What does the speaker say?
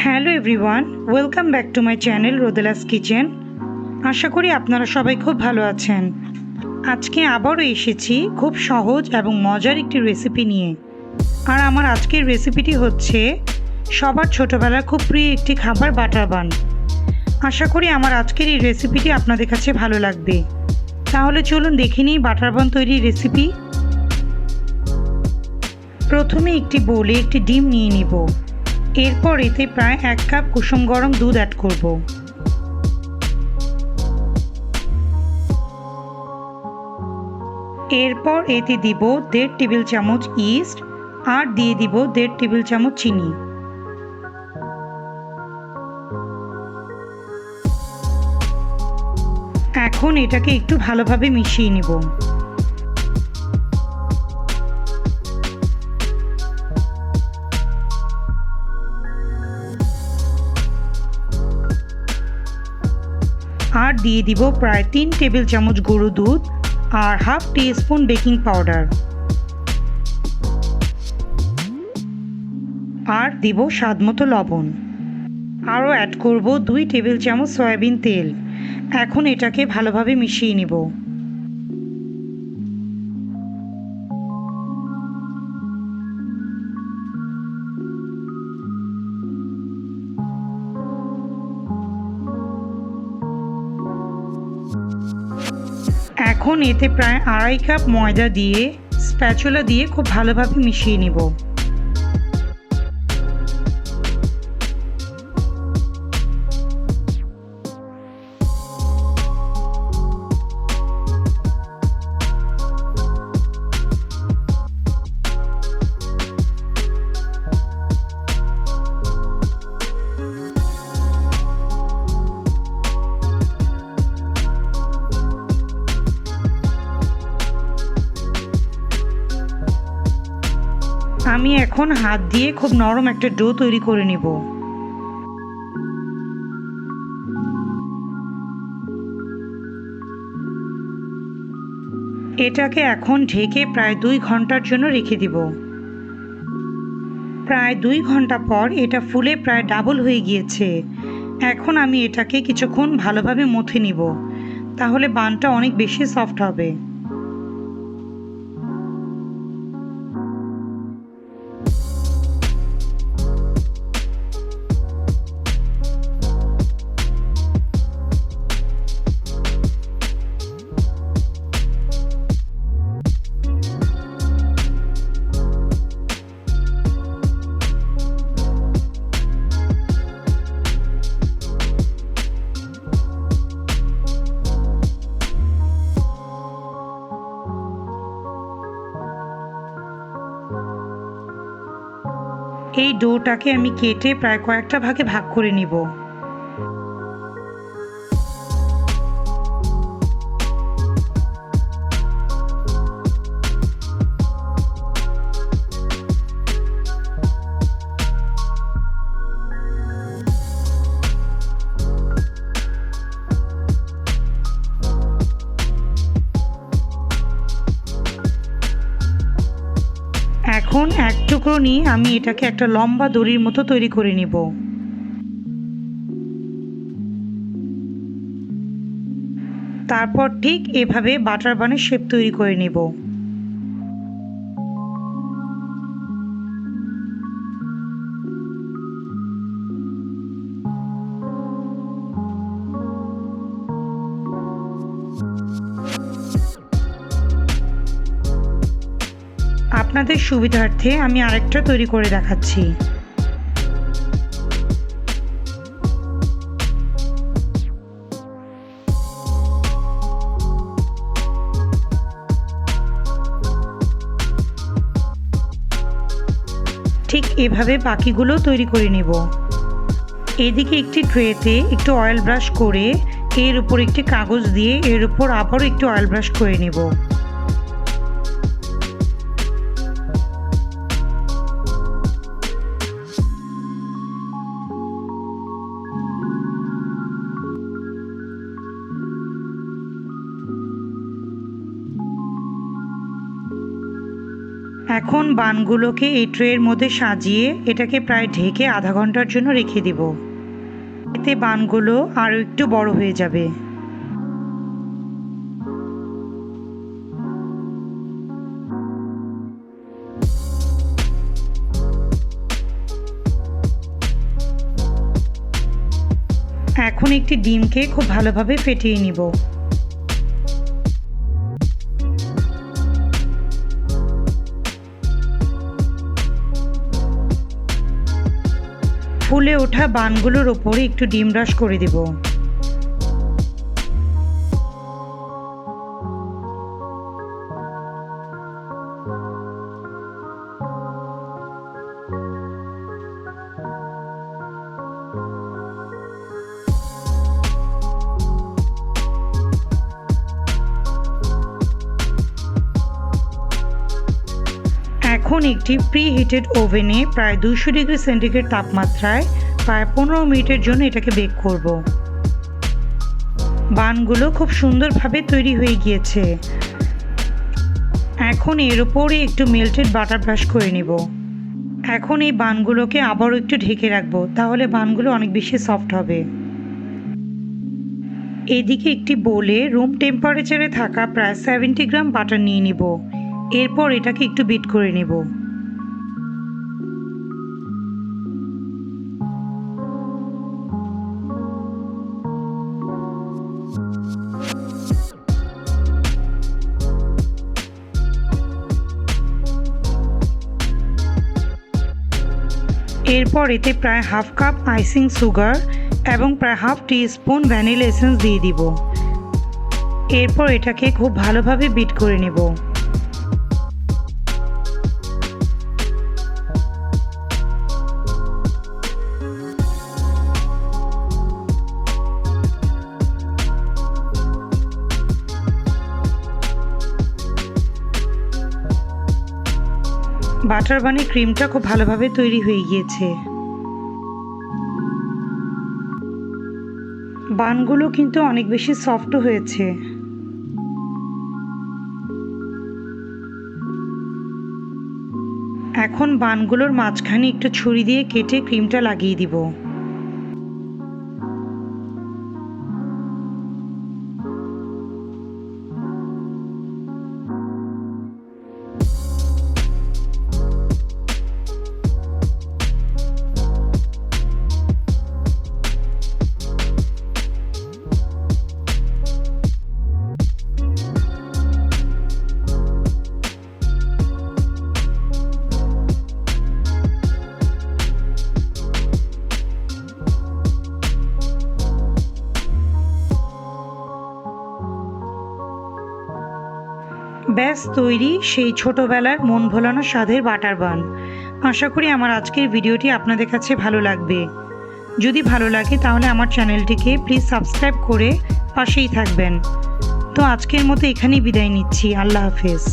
Hello everyone, welcome back to my channel Rodela's kitchen. আশা করি আপনারা সবাই খুব ভালো আছেন। আজকে আবারও এসেছি খুব সহজ এবং মজার একটি রেসিপি নিয়ে। আর আমার আজকের রেসিপিটি হচ্ছে সবার ছোটোবেলার খুব প্রিয় একটি খাবার, বাটার বান। আশা করি আমার আজকের এই রেসিপিটি আপনাদের কাছে ভালো লাগবে। তাহলে চলুন দেখে নিই বাটার বান তৈরির রেসিপি। প্রথমে একটি বোলে একটি ডিম নিয়ে নিব। এরপর এতে প্রায় 1 কাপ কুসুম গরম দুধ অ্যাড করব। এরপর এতে দিব 1.5 টেবিল চামচ ইস্ট আর দিয়ে দিব 1.5 টেবিল চামচ চিনি। এখন এটাকে একটু ভালোভাবে মিশিয়ে নিব। আর দিয়ে দিব প্রায় 3 টেবিল চামচ গুঁড়ো দুধ আর হাফ টিস্পুন বেকিং পাউডার। আর দিব স্বাদমতো লবণ। আরও অ্যাড করব 2 টেবিল চামচ সয়াবিন তেল। এখন এটাকে ভালোভাবে মিশিয়ে নিব। এখন এতে প্রায় 2.5 কাপ ময়দা দিয়ে স্প্যাচুলা দিয়ে খুব ভালোভাবে মিশিয়ে নিব। আমি এখন হাত দিয়ে খুব নরম একটা ডো তৈরি করে নিব। এটাকে এখন ঢেকে প্রায় 2 ঘন্টার জন্য রেখে দিব। প্রায় 2 ঘন্টা পর এটা ফুলে প্রায় ডাবল হয়ে গিয়েছে। এখন আমি এটাকে কিছুক্ষণ ভালোভাবে মথে নিব, তাহলে বানটা অনেক বেশি সফট হবে। এই ডোটাকে আমি কেটে প্রায় কয়েকটা ভাগে ভাগ করে নিব। এখন এক টুকরো নিয়ে আমি এটাকে একটা লম্বা দড়ির মতো তৈরি করে নিব। তারপর ঠিক এভাবে বাটার বানের শেপ তৈরি করে নিব। আপনাদের সুবিধার্থে আমি আরেকটা তৈরি করে দেখাচ্ছি। ঠিক এভাবে বাকিগুলো তৈরি করে নেব। এদিকে একটি ট্রেতে একটু অয়েল ব্রাশ করে এর উপর একটি কাগজ দিয়ে এর উপর আবারও একটু অয়েল ব্রাশ করে নেব। এখন বানগুলোকে এই ট্রের মধ্যে সাজিয়ে এটাকে প্রায় ঢেকে আধা ঘন্টার জন্য রেখে দিব। এতে বানগুলো আরও একটু বড় হয়ে যাবে। এখন একটি ডিমকে খুব ভালোভাবে ফেটিয়ে নিব। ফুলে ওঠা বানগুলোর ওপরে একটু ডিম ব্রাশ করে দেব। এখন একটি প্রিহিটেড ওভেনে প্রায় 200 ডিগ্রি সেন্টিগ্রেড তাপমাত্রায় প্রায় 15 মিনিটের জন্য এটাকে বেক করব। বানগুলো খুব সুন্দরভাবে তৈরি হয়ে গিয়েছে। এখন এর উপরে একটু মেল্টেড বাটার ব্রাশ করে নেব। এখন এই বানগুলোকে আবারও একটু ঢেকে রাখবো, তাহলে বানগুলো অনেক বেশি সফট হবে। এদিকে একটি বোলে রুম টেম্পারেচারে থাকা প্রায় 70 গ্রাম বাটার নিয়ে নিব। এরপর এটাকে একটু বিট করে নেব। এরপর এতে প্রায় হাফ কাপ আইসিং সুগার এবং প্রায় হাফ টিস্পুন ভ্যানিলা এসেন্স দিয়ে দিব। এরপর এটাকে খুব ভালোভাবে বিট করে নেব। বাটার বানি ক্রিমটা খুব ভালোভাবে তৈরি হয়ে গিয়েছে। বানগুলো কিন্তু অনেক বেশি সফট হয়েছে। এখন বানগুলোর মাঝখানে একটু ছুরি দিয়ে কেটে ক্রিমটা লাগিয়ে দিব। ব্যাস তৈরি সেই ছোটোবেলার মন ভোলানো স্বাদের বাটার বান। আশা করি আমার আজকের ভিডিওটি আপনাদের কাছে ভালো লাগবে। যদি ভালো লাগে তাহলে আমার চ্যানেলটিকে প্লিজ সাবস্ক্রাইব করে পাশেই থাকবেন। তো আজকের মতো এখানেই বিদায় নিচ্ছি। আল্লাহ হাফেজ।